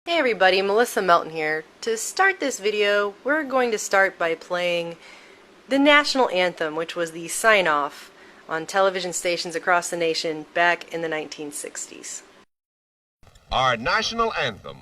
Hey everybody, Melissa Melton here. To start this video, we're going to start by playing the national anthem, which was the sign-off on television stations across the nation back in the 1960s. Our national anthem.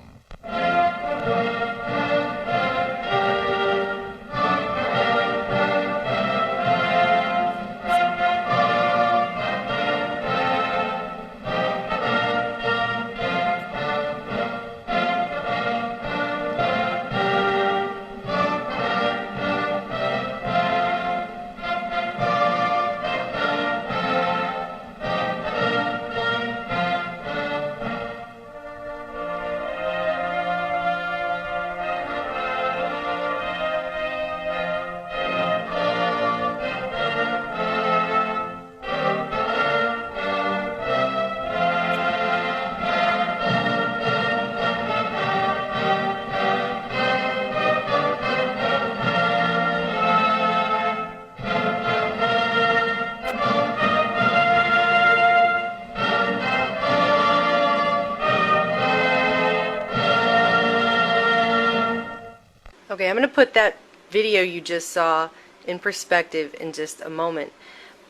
Okay, I'm going to put that video you just saw in perspective in just a moment.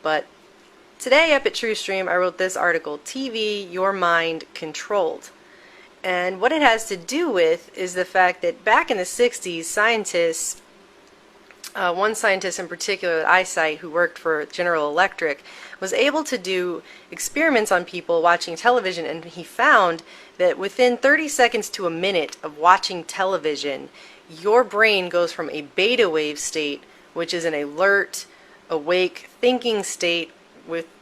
But today up at TrueStream, I wrote this article, TV, Your Mind Controlled. And what it has to do with is the fact that back in the 60s, scientists, one scientist in particular that I cite who worked for General Electric, was able to do experiments on people watching television, and he found that within 30 seconds to a minute of watching television, your brain goes from a beta wave state, which is an alert, awake, thinking state,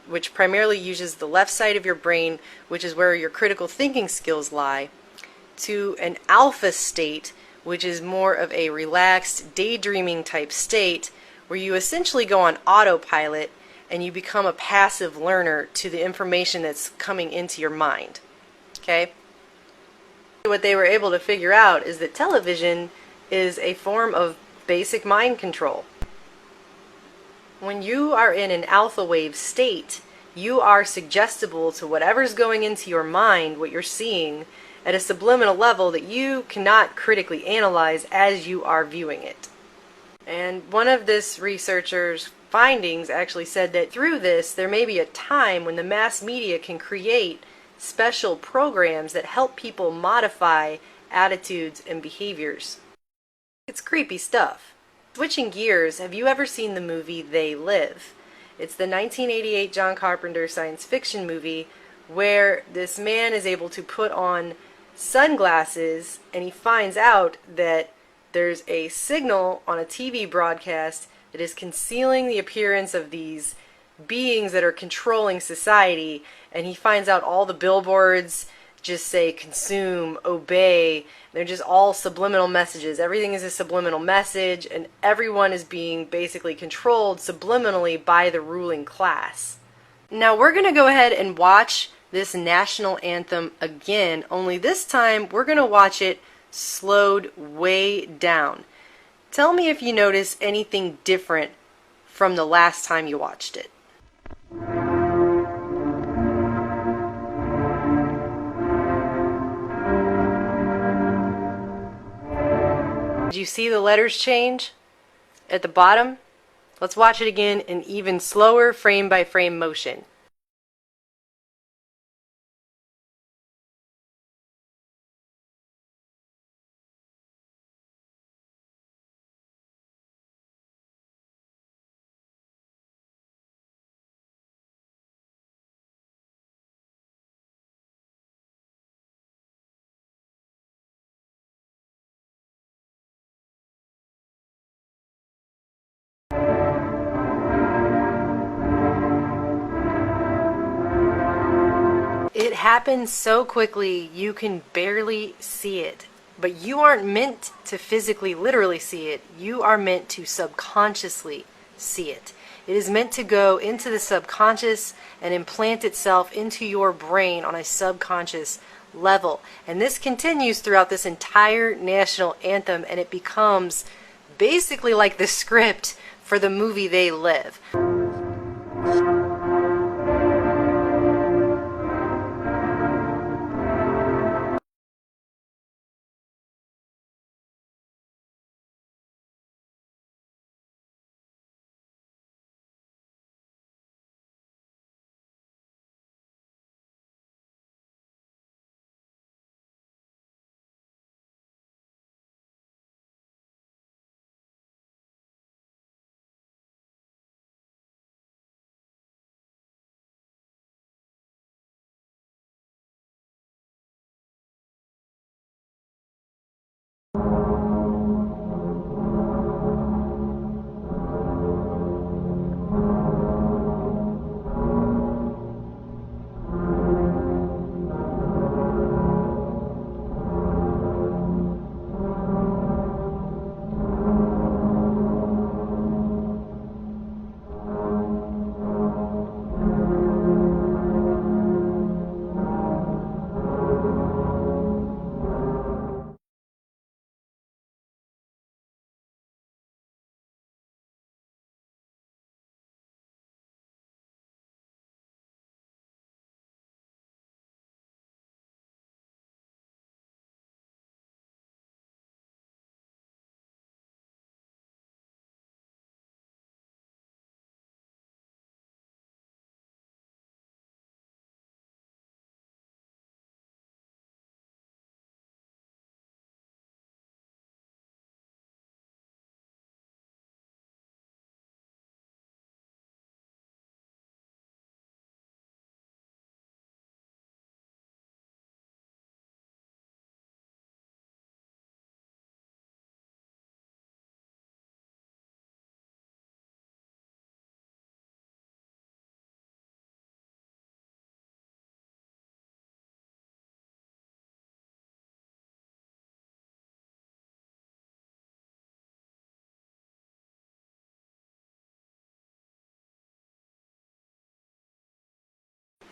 which primarily uses the left side of your brain, which is where your critical thinking skills lie, to an alpha state, which is more of a relaxed, daydreaming type state, where you essentially go on autopilot and you become a passive learner to the information that's coming into your mind. Okay? What they were able to figure out is that television is a form of basic mind control. When you are in an alpha wave state, you are suggestible to whatever's going into your mind, what you're seeing, at a subliminal level that you cannot critically analyze as you are viewing it. And one of this researcher's findings actually said that through this, there may be a time when the mass media can create special programs that help people modify attitudes and behaviors. It's creepy stuff. Switching gears, have you ever seen the movie They Live? It's the 1988 John Carpenter science fiction movie where this man is able to put on sunglasses and he finds out that there's a signal on a TV broadcast that is concealing the appearance of these beings that are controlling society, and he finds out all the billboards just say consume, obey. They're just all subliminal messages. Everything is a subliminal message, and everyone is being basically controlled subliminally by the ruling class. Now we're going to go ahead and watch this national anthem again, only this time we're going to watch it slowed way down. Tell me if you notice anything different from the last time you watched it. Did you see the letters change at the bottom? Let's watch it again in even slower frame by frame motion. It happens so quickly you can barely see it. But you aren't meant to physically, literally see it. You are meant to subconsciously see it. It is meant to go into the subconscious and implant itself into your brain on a subconscious level. And this continues throughout this entire national anthem, and it becomes basically like the script for the movie They Live.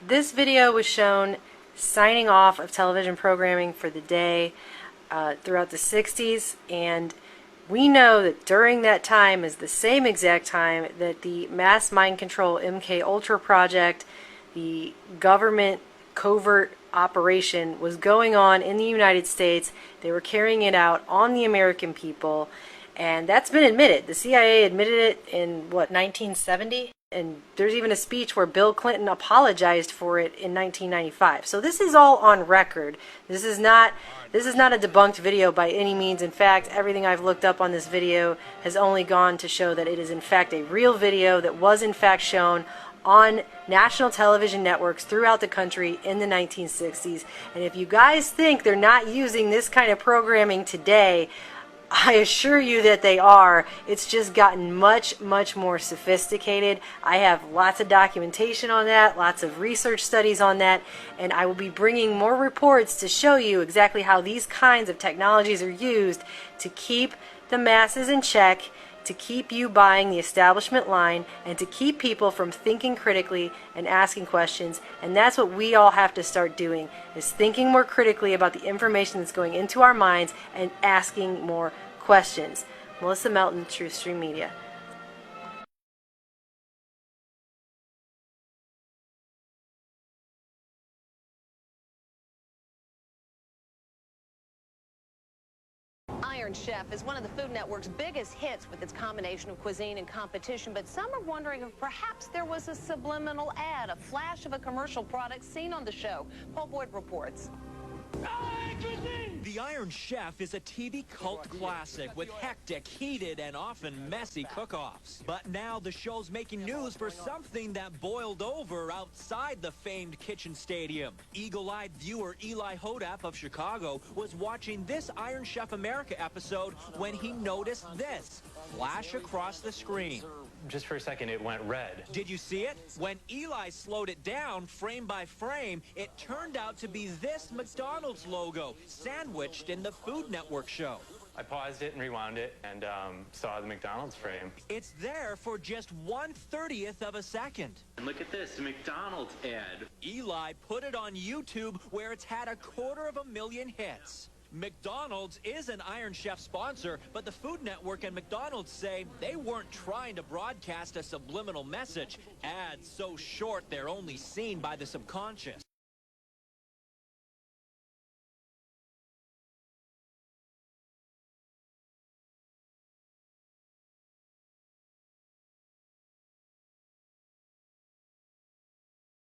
This video was shown signing off of television programming for the day throughout the 60s, and we know that during that time is the same exact time that the mass mind control MK Ultra project, the government covert operation, was going on in the United States. They were carrying it out on the American people, and that's been admitted. The CIA admitted it in, what, 1970? And there's even a speech where Bill Clinton apologized for it in 1995. So this is all on record. This is not a debunked video by any means. In fact, everything I've looked up on this video has only gone to show that it is in fact a real video that was in fact shown on national television networks throughout the country in the 1960s. And if you guys think they're not using this kind of programming today, I assure you that they are. It's just gotten much, much more sophisticated. I have lots of documentation on that, lots of research studies on that, and I will be bringing more reports to show you exactly how these kinds of technologies are used to keep the masses in check, to keep you buying the establishment line, and to keep people from thinking critically and asking questions. And that's what we all have to start doing, is thinking more critically about the information that's going into our minds and asking more questions. Melissa Melton, TruthStream Media. Iron Chef is one of the Food Network's biggest hits with its combination of cuisine and competition, but some are wondering if perhaps there was a subliminal ad, a flash of a commercial product seen on the show. Paul Boyd reports. The Iron Chef is a TV cult classic with hectic, heated, and often messy cook-offs. But now the show's making news for something that boiled over outside the famed kitchen stadium. Eagle-eyed viewer Eli Hodap of Chicago was watching this Iron Chef America episode when he noticed this flash across the screen. Just for a second, it went red. Did you see it? When Eli slowed it down, frame by frame, it turned out to be this McDonald's logo, sandwiched in the Food Network show. I paused it and rewound it and saw the McDonald's frame. It's there for just 1/30th of a second. And look at this, McDonald's ad. Eli put it on YouTube, where it's had 250,000 hits. McDonald's is an Iron Chef sponsor, but the Food Network and McDonald's say they weren't trying to broadcast a subliminal message. Ads so short they're only seen by the subconscious.